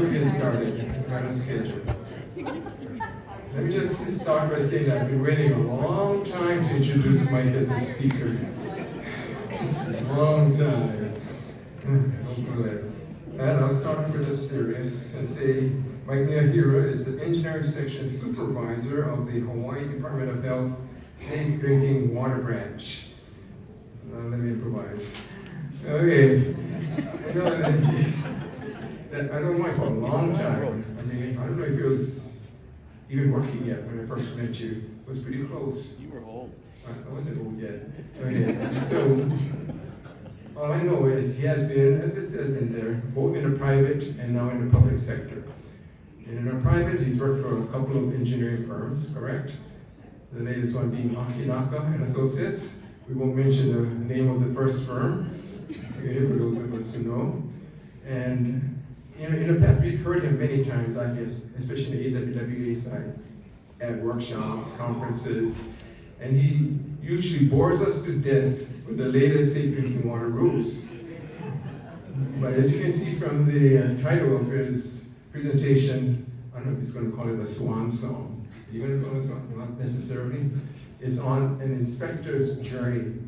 we get started, we're on a schedule. Let me just start by saying that I've been waiting a long time to introduce Mike as a speaker. Long time. Oh, good. And I'll start off with a serious and say Mike Miyahira is the Engineering Section Supervisor of the Hawaii Department of Health Safe Drinking Water Branch. Let me improvise. Okay. I know that I know Mike for a long time. I mean, I don't know if he was even working yet when I first met you. It was pretty close. You were old. I wasn't old yet. Okay. So, all I know is he has been, as it says in there, both in the private and now in the public sector. And in the private, he's worked for a couple of engineering firms, correct? The latest one being Akinaka and Associates. We won't mention the name of the first firm, okay, for those of us who know. And in the past, we've heard him many times, I guess, especially in the AWWA side, at workshops, conferences, and he usually bores us to death with the latest safe drinking water rules. But as you can see from the title of his presentation, I don't know if he's going to call it a swan song. Are you going to call it a song? Not necessarily. It's on an inspector's journey.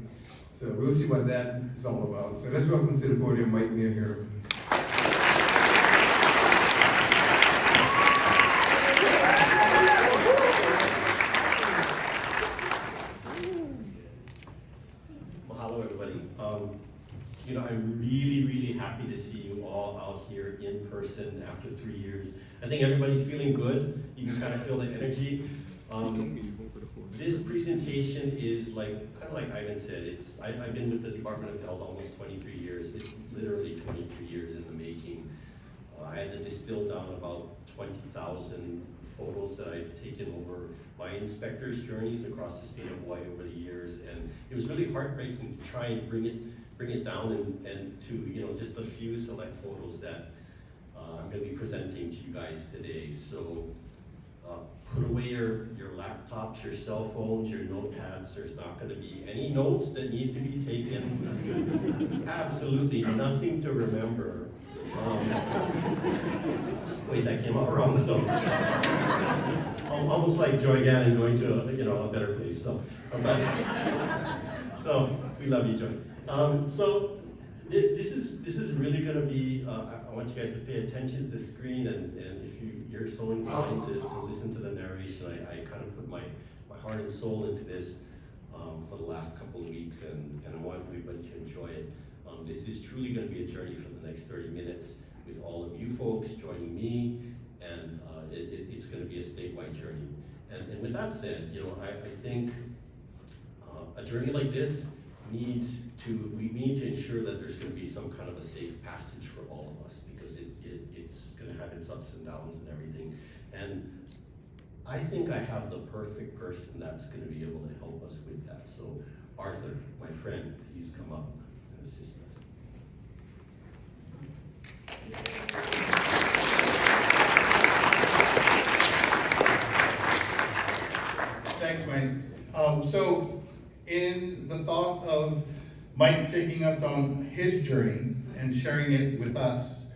So we'll see what that is all about. So let's welcome to the podium Mike Miyahira. I'm really, really happy to see you all out here in person after 3 years. I think everybody's feeling good. You can kind of feel the energy. This presentation is kind of like Ivan said, I've been with the Department of Health almost 23 years. It's literally 23 years in the making. I had to distill down about 20,000 photos that I've taken over my inspectors' journeys across the state of Hawaii over the years, and it was really heartbreaking to try and bring it down and to just a few select photos that I'm going to be presenting to you guys today. So put away your laptops, your cell phones, your notepads. There's not going to be any notes that need to be taken. Absolutely nothing to remember. Wait, that came out wrong. So almost like Joy Gannon going to a better place. So we love you, Joy. So this is really going to be, I want you guys to pay attention to the screen, and if you're so inclined to listen to the narration, I kind of put my heart and soul into this for the last couple of weeks, and I want everybody to enjoy it. This is truly going to be a journey for the next 30 minutes with all of you folks joining me, and it's going to be a statewide journey. And with that said, I think a journey like this we need to ensure that there's going to be some kind of a safe passage for all of us, because it's going to have its ups and downs and everything. And I think I have the perfect person that's going to be able to help us with that. So Arthur, my friend, please come up and assist us. Thanks, Mike. So in the thought of Mike taking us on his journey and sharing it with us,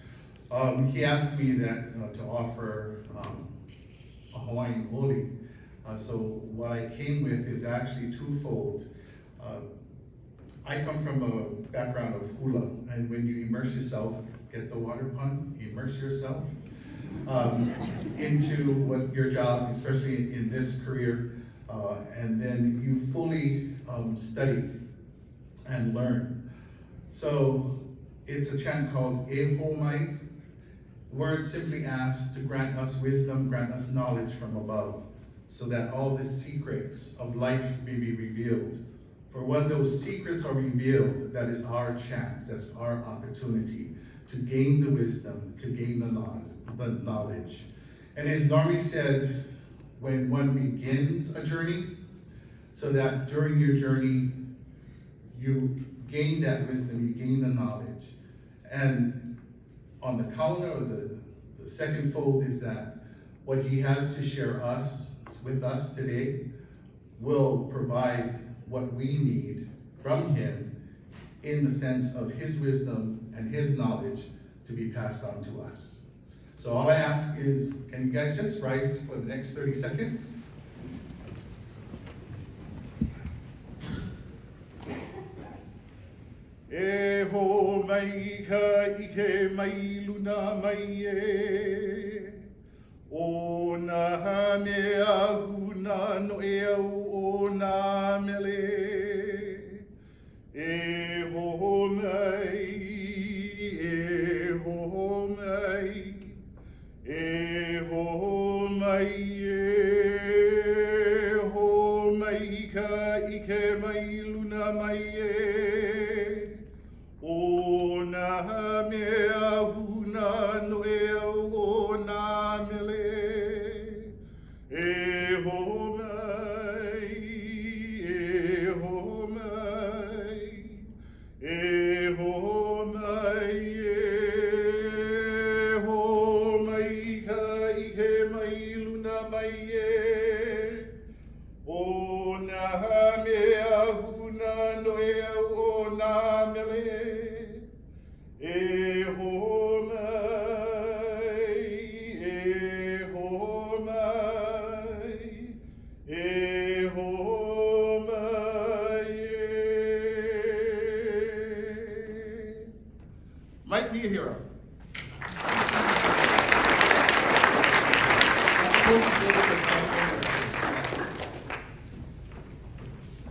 he asked me that to offer a Hawaiian holy. So what I came with is actually twofold. I come from a background of hula, and when you immerse yourself, get the water pun, immerse yourself into what your job, especially in this career, and then you fully study and learn. So it's a chant called E Homai. Word simply asks to grant us wisdom, grant us knowledge from above, so that all the secrets of life may be revealed. For when those secrets are revealed, that is our chance, that's our opportunity to gain the wisdom, to gain the knowledge. And as Normie said, when one begins a journey, so that during your journey, you gain that wisdom, you gain the knowledge. And on the counter, or the second fold is that what he has to share with us today will provide what we need from him in the sense of his wisdom and his knowledge to be passed on to us. So all I ask is, can you guys just rise for the next 30 seconds? E ho mai ka ike mai luna mai e. O na mea huna no e au o na mele. E ho mai, e ho mai, e ho mai, e ho mai ka ike mai luna mai e. O na mea huna no e au o na mele. E ho mai, e ho mai, e ho mai, e ho mai ka ike mai luna mai e. O na mea huna no e au o na mele. E ho mai, e ho mai, e ho mai, Might be a hero.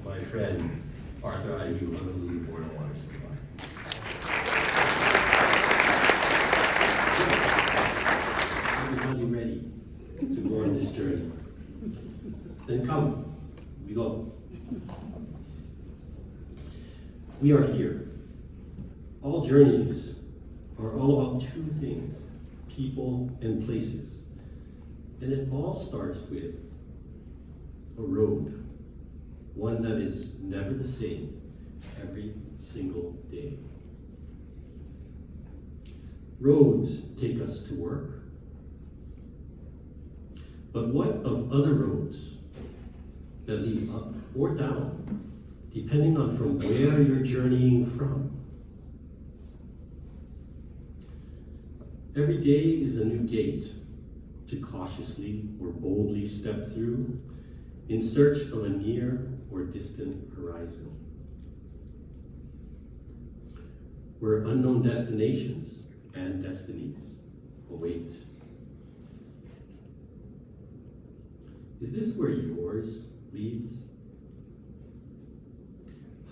My friend, Arthur Ayu, Honolulu Board of Water Supply. Everybody ready to go on this journey? Then come, we go. We are here. All journeys are all about two things, people and places. And it all starts with a road, one that is never the same every single day. Roads take us to work. But what of other roads that lead up or down, depending on from where you're journeying from? Every day is a new gate to cautiously or boldly step through in search of a near or distant horizon, where unknown destinations and destinies await. Is this where yours leads?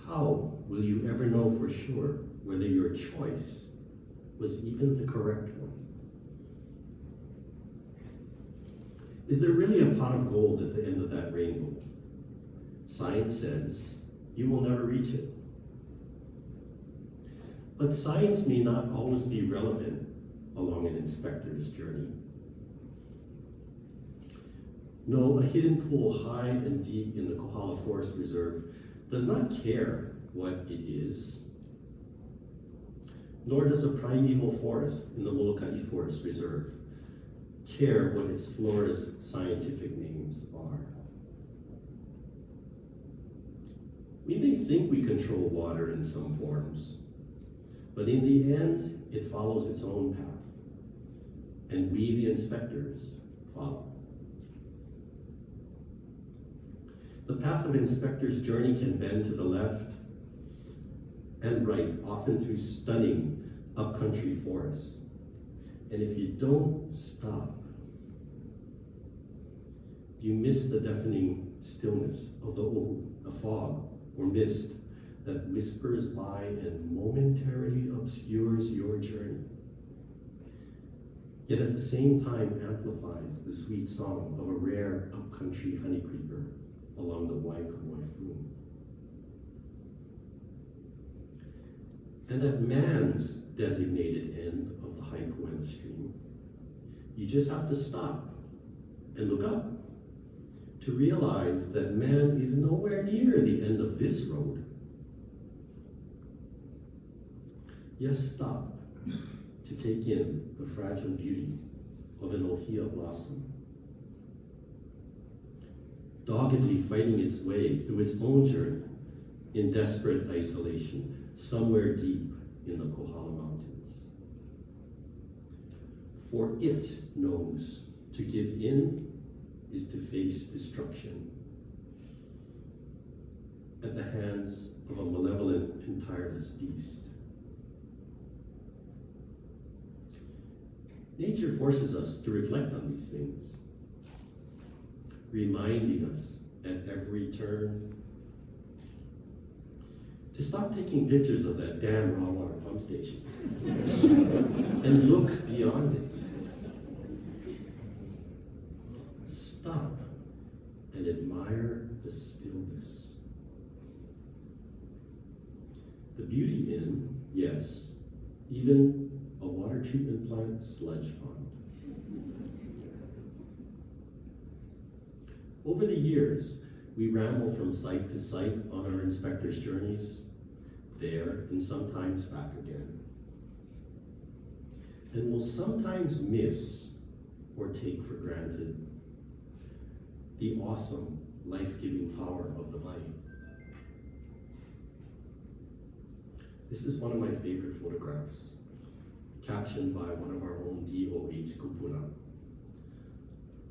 How will you ever know for sure whether your choice was even the correct one? Is there really a pot of gold at the end of that rainbow? Science says you will never reach it. But science may not always be relevant along an inspector's journey. No, a hidden pool high and deep in the Kohala Forest Reserve does not care what it is, nor does a primeval forest in the Molokai Forest Reserve care what its flora's scientific names are. We may think we control water in some forms, but in the end, it follows its own path, and we, the inspectors, follow. The path of inspector's journey can bend to the left and right, often through stunning upcountry forests. And if you don't stop, you miss the deafening stillness of the fog or mist that whispers by and momentarily obscures your journey, yet at the same time amplifies the sweet song of a rare upcountry honey creeper along the Waikamoe Flume. And at man's designated end of the Haipoem stream, you just have to stop and look up to realize that man is nowhere near the end of this road. Just stop to take in the fragile beauty of an ohia blossom, doggedly fighting its way through its own journey in desperate isolation, somewhere deep in the Kohala Mountains. For it knows to give in is to face destruction at the hands of a malevolent and tireless beast. Nature forces us to reflect on these things, reminding us at every turn to stop taking pictures of that damn raw water pump station and look beyond it. Stop and admire the stillness. The beauty in, yes, even a water treatment plant sludge pond. Over the years, we ramble from site to site on our inspector's journeys, there and sometimes back again. And will sometimes miss or take for granted the awesome, life-giving power of the body. This is one of my favorite photographs, captioned by one of our own DOH Kupuna.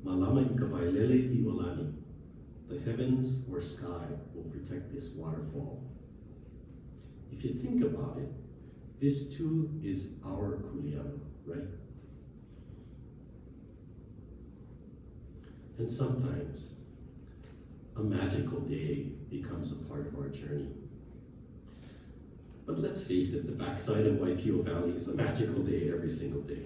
Malama ikawailele I olani. The heavens or sky will protect this waterfall. If you think about it, this too is our kuleana, right? And sometimes a magical day becomes a part of our journey. But let's face it, the backside of Waipio Valley is a magical day every single day.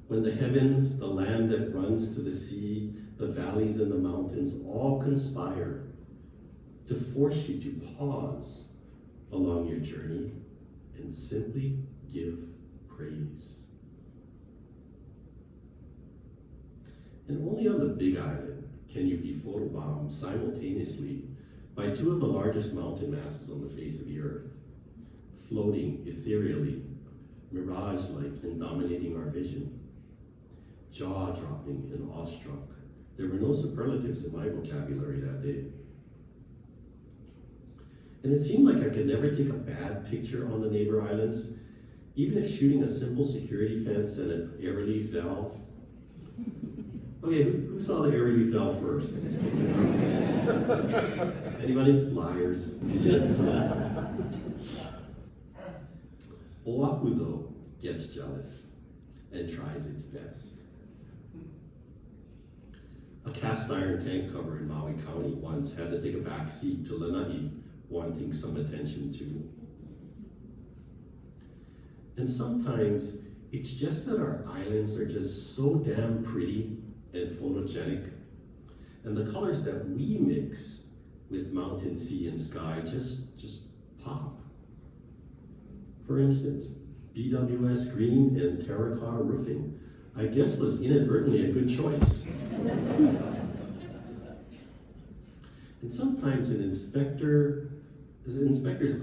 When the heavens, the land that runs to the sea, the valleys and the mountains all conspire to force you to pause along your journey and simply give praise. And only on the Big Island can you be photobombed simultaneously by two of the largest mountain masses on the face of the earth, floating ethereally, mirage-like and dominating our vision. Jaw-dropping and awestruck. There were no superlatives in my vocabulary that day. And it seemed like I could never take a bad picture on the neighbor islands, even if shooting a simple security fence and an air relief valve. Okay, who saw the air relief valve first? Anybody? Liars. Idiots. Oahu, though, gets jealous and tries its best. A cast iron tank cover in Maui County once had to take a back seat to Lanai, wanting some attention too. And sometimes it's just that our islands are just so damn pretty and photogenic, and the colors that we mix with mountain, sea, and sky just pop. For instance, BWS green and terracotta roofing, I guess was inadvertently a good choice. And sometimes an inspector's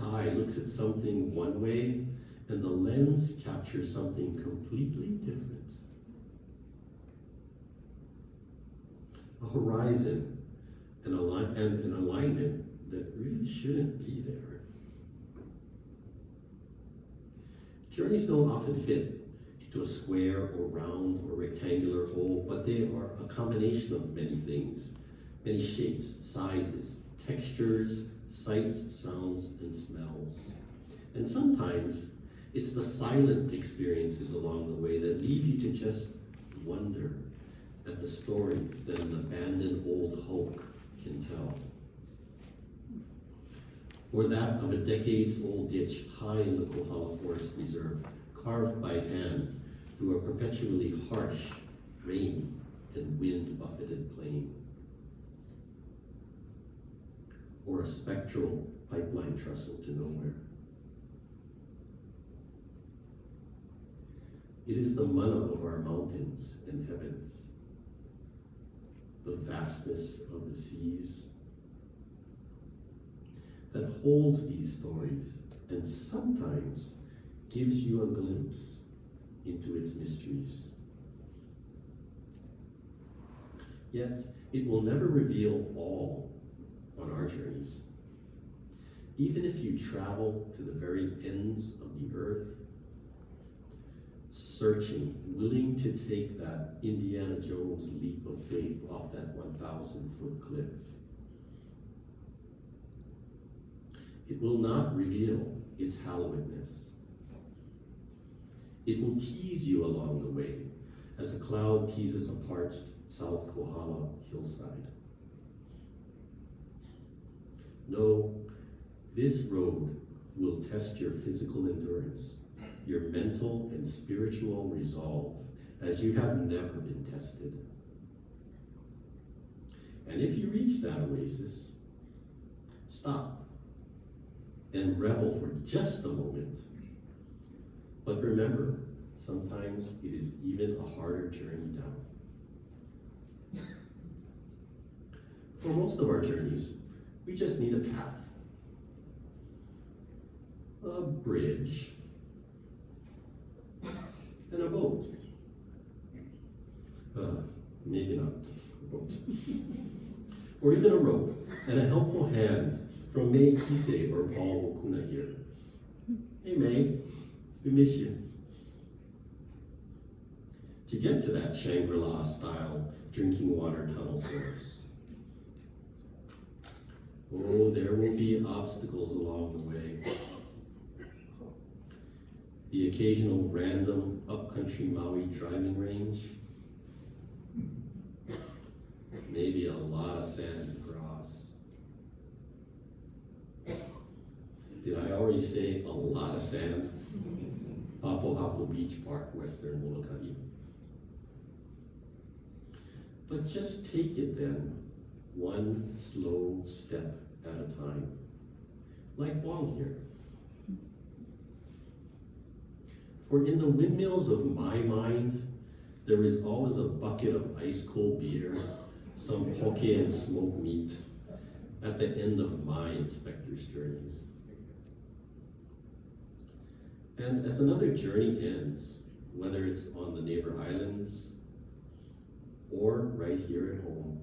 eye looks at something one way, and the lens captures something completely different. A horizon and an alignment that really shouldn't be there. Journeys don't often fit into a square or round or rectangular hole, but they are a combination of many things, many shapes, sizes, textures, sights, sounds, and smells. And sometimes it's the silent experiences along the way that leave you to just wonder at the stories that an abandoned old hulk can tell. Or that of a decades-old ditch high in the Kohala Forest Reserve, carved by hand through a perpetually harsh, rainy, and wind-buffeted plain. Or a spectral pipeline trestle to nowhere. It is the mana of our mountains and heavens, the vastness of the seas, that holds these stories and sometimes gives you a glimpse into its mysteries. Yet, it will never reveal all on our journeys. Even if you travel to the very ends of the earth, searching, willing to take that Indiana Jones leap of faith off that 1,000-foot cliff. It will not reveal its hallowedness. It will tease you along the way, as a cloud teases a parched South Kohala hillside. No, this road will test your physical endurance, your mental and spiritual resolve, as you have never been tested. And if you reach that oasis, stop and revel for just a moment. But remember, sometimes it is even a harder journey down. For most of our journeys, we just need a path, a bridge, and a boat. Maybe not a boat. Or even a rope and a helpful hand from May Kise or Paul Okuna here. Hey May, we miss you. To get to that Shangri-La style drinking water tunnel source. Oh, there will be obstacles along the way. The occasional random upcountry Maui driving range. Maybe a lot of sand to cross. Did I already say a lot of sand? Papo Hapo Beach Park, Western Molokai. But just take it then, one slow step at a time, like Wong here. For in the windmills of my mind, there is always a bucket of ice cold beer, some poke and smoked meat at the end of my inspector's journeys. And as another journey ends, whether it's on the neighbor islands or right here at home,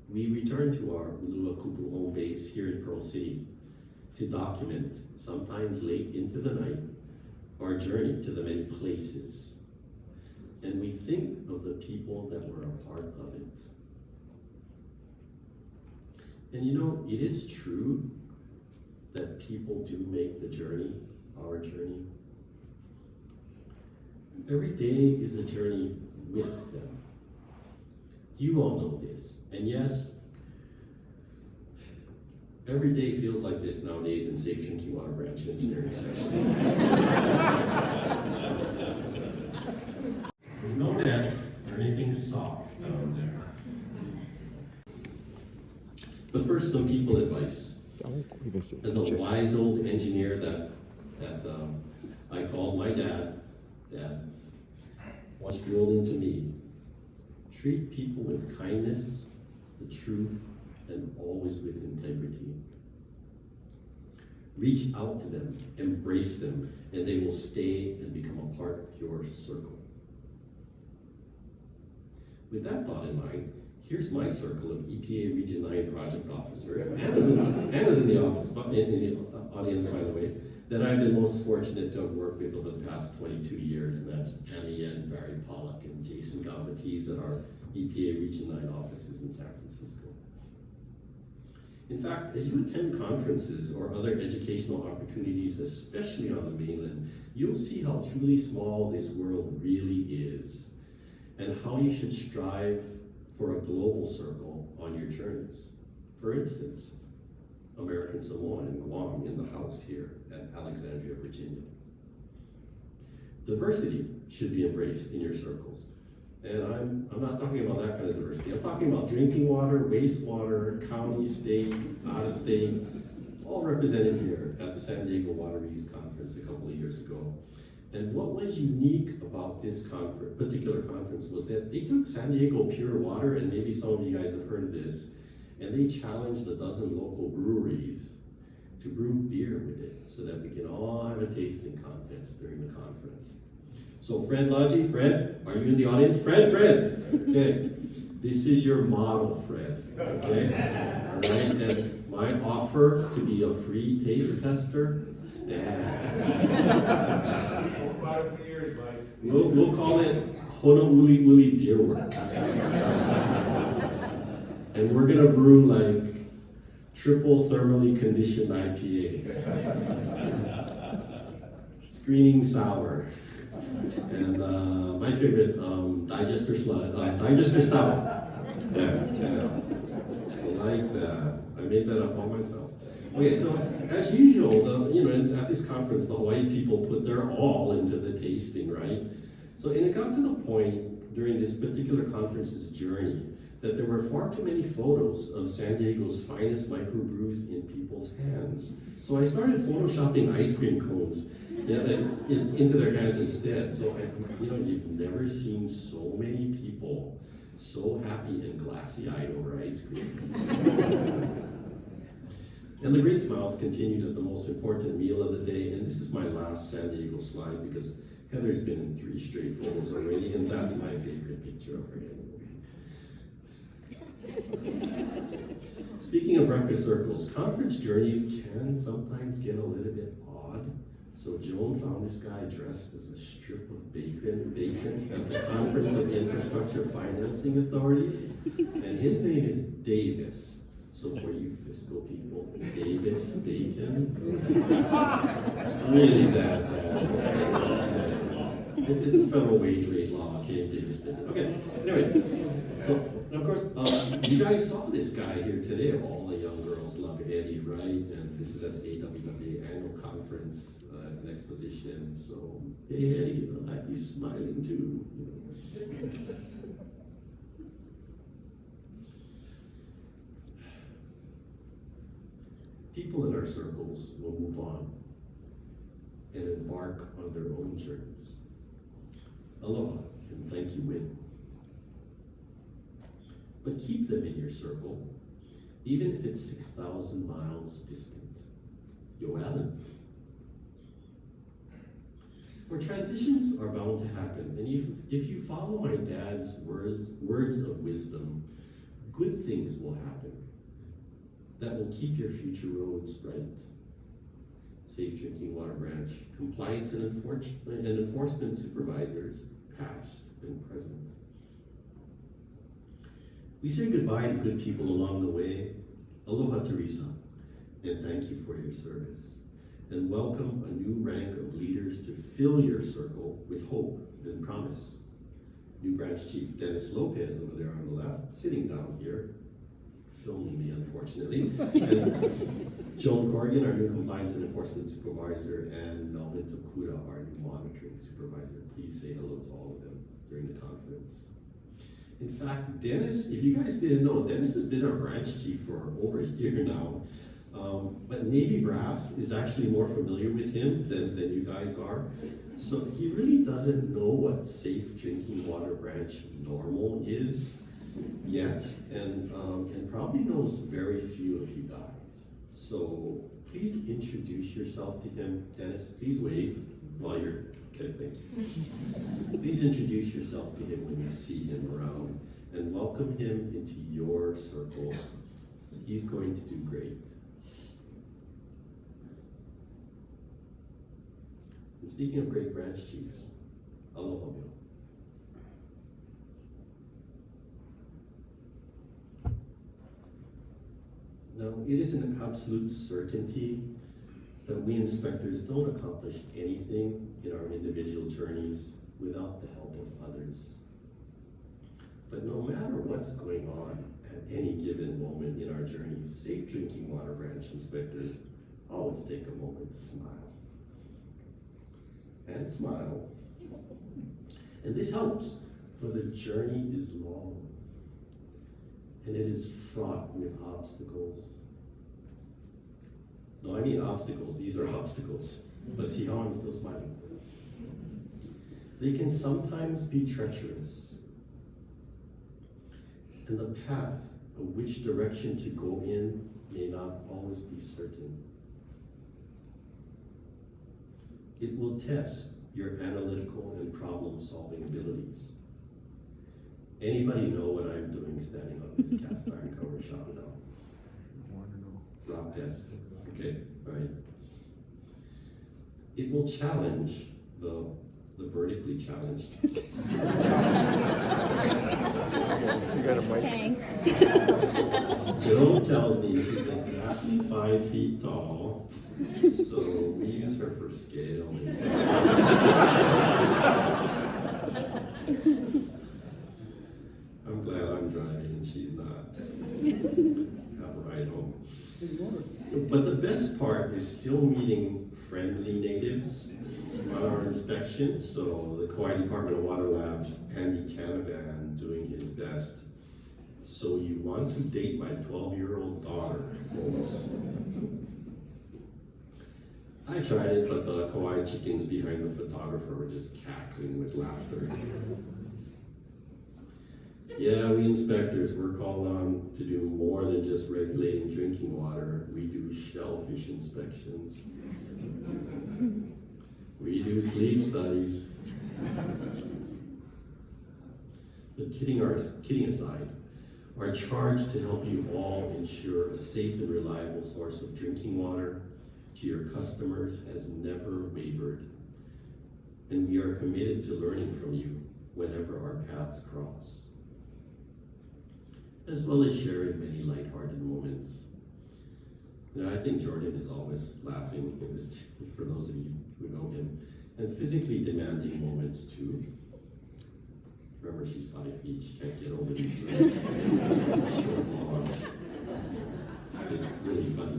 we return to our Ulua Kupu home base here in Pearl City to document, sometimes late into the night, our journey to the many places. And we think of the people that were a part of it. And you know, it is true that people do make the journey, our journey. Every day is a journey with them. You all know this. And yes, every day feels like this nowadays in Safe Drinking Water Branch Engineering Section. There's no net or anything soft down there. But first, some people advice. As a wise old engineer that I called my dad once drilled into me, treat people with kindness, the truth, and always with integrity. Reach out to them, embrace them, and they will stay and become a part of your circle. With that thought in mind, here's my circle of EPA Region 9 project officers. Anna's in the office, in the audience, by the way, that I've been most fortunate to have worked with over the past 22 years, and that's Annie and Barry Pollock and Jason Galbatese at our EPA Region 9 offices in San Francisco. In fact, as you attend conferences or other educational opportunities, especially on the mainland, you'll see how truly small this world really is, and how you should strive for a global circle on your journeys. For instance, American Samoa and Guam in the house here at Alexandria, Virginia. Diversity should be embraced in your circles. And I'm not talking about that kind of diversity. I'm talking about drinking water, wastewater, county, state, out of state, all represented here at the San Diego Water Reuse Conference a couple of years ago. And what was unique about this particular conference was that they took San Diego pure water, and maybe some of you guys have heard of this, and they challenged a dozen local breweries to brew beer with it so that we can all have a tasting contest during the conference. So Fred Lodgy, Fred, are you in the audience? Fred, okay. This is your model, Fred, okay? All right, and my offer to be a free taste tester stands. about it for years, Mike. We'll call it Honolulu Uli Beer Works. And we're gonna brew like triple thermally conditioned IPAs. Screening sour. And my favorite, digester stout. Yeah. I like that. I made that up all myself. Okay, so as usual, at this conference, the Hawaii people put their all into the tasting, right? So, and it got to the point during this particular conference's journey that there were far too many photos of San Diego's finest microbrews in people's hands. So I started photoshopping ice cream cones into their hands instead. So you've never seen so many people so happy and glassy-eyed over ice cream. And the great smiles continued at the most important meal of the day. And this is my last San Diego slide because Heather's been in 3 straight photos already, and that's my favorite picture of her anyway. Speaking of breakfast circles, conference journeys can sometimes get a little bit odd. So Joan found this guy dressed as a strip of bacon at the Conference of Infrastructure Financing Authorities, and his name is Davis. So for you fiscal people, Davis Bacon, really bad. It's a federal wage rate law, okay, Davis did it. Okay, anyway, so of course, you guys saw this guy here today. All the young girls love Eddie, right? And this is at the AWWA annual conference, an exposition. So, hey Eddie, I'd be smiling too. People in our circles will move on and embark on their own journeys. Aloha, and thank you, Win. But keep them in your circle, even if it's 6,000 miles distant. Yo, Alan. For transitions are bound to happen, and if you follow my dad's words of wisdom, good things will happen that will keep your future roads right. Safe Drinking Water Branch, compliance and enforcement supervisors, past and present. We say goodbye to good people along the way. Aloha, Teresa, and thank you for your service. And welcome a new rank of leaders to fill your circle with hope and promise. New Branch Chief Dennis Lopez over there on the left, sitting down here, filming me, unfortunately. And Joan Corrigan, our new Compliance and Enforcement Supervisor, and Melvin Tokuda, our new Monitoring Supervisor. Please say hello to all of them during the conference. In fact, Dennis, if you guys didn't know, Dennis has been our branch chief for over a year now. But Navy Brass is actually more familiar with him than you guys are. So he really doesn't know what Safe Drinking Water Branch normal is yet, and probably knows very few of you guys. So please introduce yourself to him. Dennis, please wave while you're, okay, thank you. Please introduce yourself to him when you see him around, and welcome him into your circle. He's going to do great. And speaking of great branch chiefs, aloha, Bill. Now, it is an absolute certainty that we inspectors don't accomplish anything in our individual journeys without the help of others. But no matter what's going on at any given moment in our journeys, Safe Drinking Water Branch inspectors always take a moment to smile. And smile. And this helps, for the journey is long. And it is fraught with obstacles. No, I mean obstacles. These are obstacles. But see how I'm still smiling. They can sometimes be treacherous. And the path of which direction to go in may not always be certain. It will test your analytical and problem-solving abilities. Anybody know what I'm doing standing on this cast iron cover shop now? Rock test. Okay, right. It will challenge the the vertically challenged. Thanks. Joe tells me she's exactly 5 feet tall, so we use her for scale. I'm glad I'm driving and she's not. Have a ride home. But the best part is still meeting friendly natives on our inspection. So the Kauai Department of Water Labs, Andy Canavan, doing his best. So you want to date my 12-year-old daughter, folks. I tried it, but the Kauai chickens behind the photographer were just cackling with laughter. Yeah, we inspectors, we're called on to do more than just regulating drinking water. We do shellfish inspections. We do sleep studies. But kidding aside, our charge to help you all ensure a safe and reliable source of drinking water to your customers has never wavered. And we are committed to learning from you whenever our paths cross, as well as sharing many lighthearted moments. And I think Jordan is always laughing, in this, for those of you who know him, and physically demanding moments too. Remember, she's 5 feet, she can't get over these short logs. It's really funny.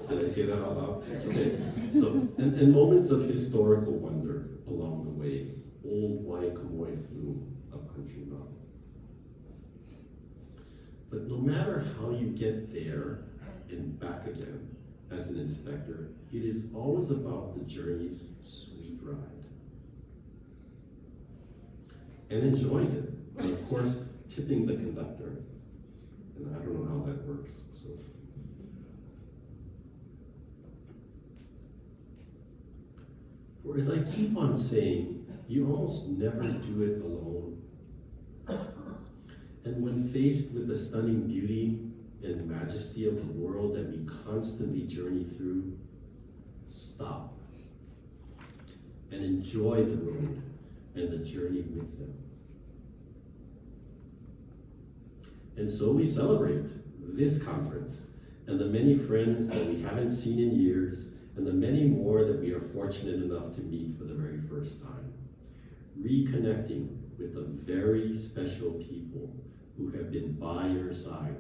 Did I say that out loud? Okay. So, and moments of historical wonder along the way. Old Waikamoe flume up Country Mountain. But no matter how you get there and back again as an inspector, it is always about the journey's sweet ride. And enjoying it. And of course, tipping the conductor. And I don't know how that works, so. For as I keep on saying, you almost never do it alone. And when faced with the stunning beauty and majesty of the world that we constantly journey through, stop and enjoy the road and the journey with them. And so we celebrate this conference and the many friends that we haven't seen in years and the many more that we are fortunate enough to meet for the very first time. Reconnecting with the very special people who have been by your side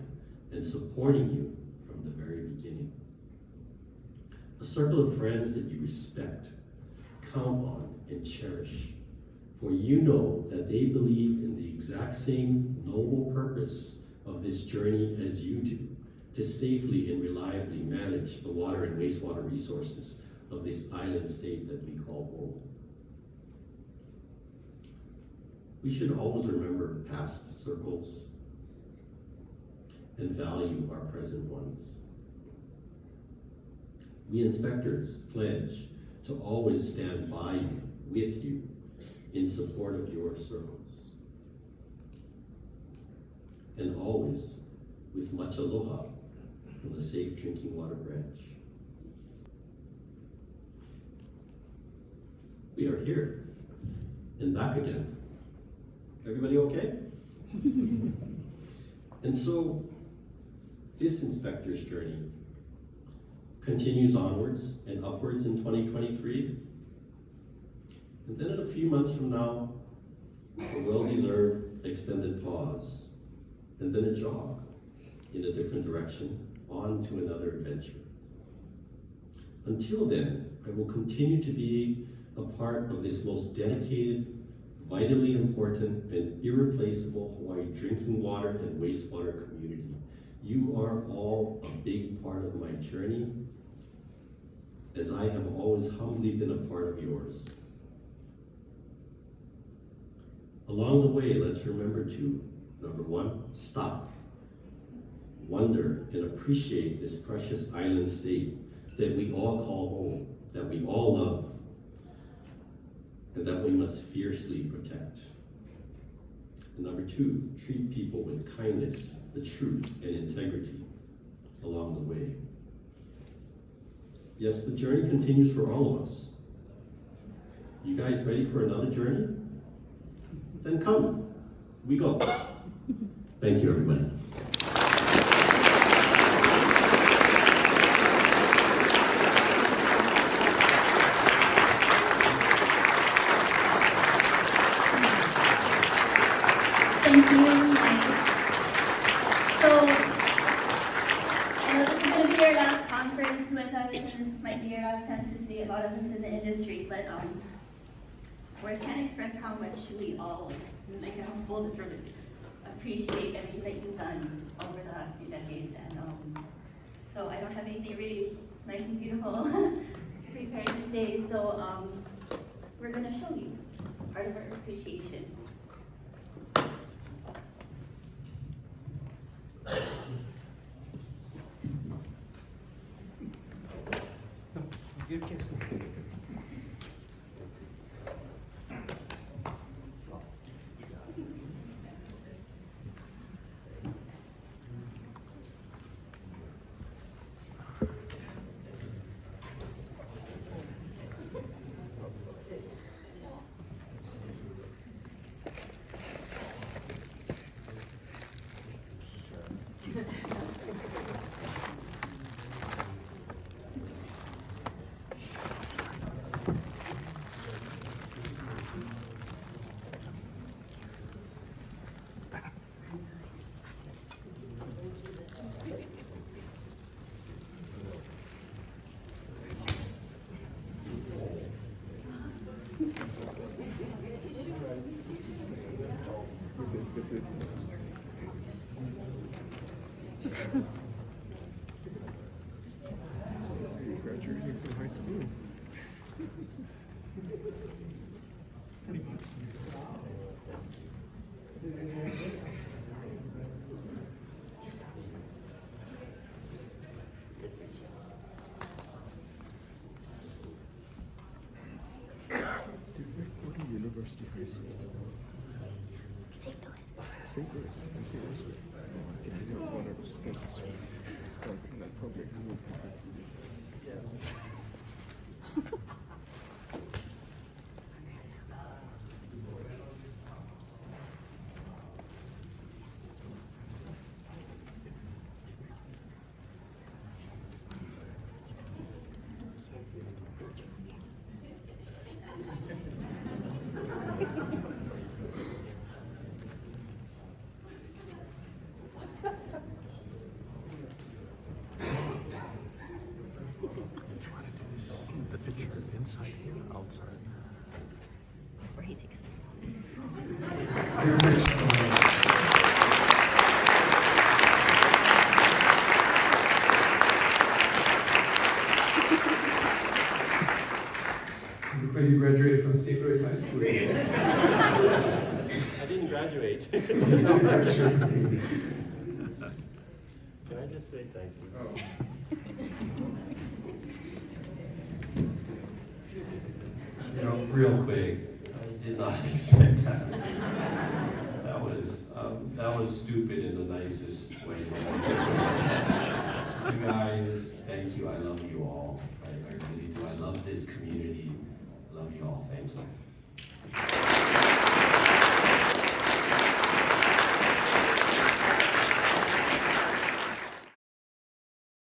and supporting you from the very beginning. A circle of friends that you respect, count on, and cherish. For you know that they believe in the exact same noble purpose of this journey as you do, to safely and reliably manage the water and wastewater resources of this island state that we call home. We should always remember past circles and value our present ones. We inspectors pledge to always stand by you, with you, in support of your circles. And always with much aloha from the Safe Drinking Water Branch. We are here and back again. Everybody okay? And so this inspector's journey continues onwards and upwards in 2023. And then in a few months from now, a well-deserved extended pause, and then a jog in a different direction, on to another adventure. Until then, I will continue to be a part of this most dedicated, vitally important, and irreplaceable Hawaii drinking water and wastewater community. You are all a big part of my journey, as I have always humbly been a part of yours. Along the way, let's remember to, number one, stop, wonder, and appreciate this precious island state that we all call home, that we all love, and that we must fiercely protect. And number two, treat people with kindness, the truth, and integrity along the way. Yes, the journey continues for all of us, You guys ready for another journey? Then come. We go. Thank you, everybody. Thank you, Mike. So, I know this is going to be your last conference with us, and this might be your last chance to see a lot of us in the industry, but words can't express how much we all, like how full this room is, appreciate everything that you've done over the last few decades. And so I don't have anything really nice and beautiful prepared to say, so we're going to show you part of our appreciation. This is you graduating from high school. What are University High School? St. Louis. The St. Louis. I can do whatever. Just think this was like that public. The picture inside here or outside? Where he takes Very much. But you graduated from St. Louis High School. I didn't graduate. Can I just say thank you? Oh. You know, real quick, I did not expect that. That was stupid in the nicest way. You guys, thank you. I love you all. I really do. I love this community. I love you all.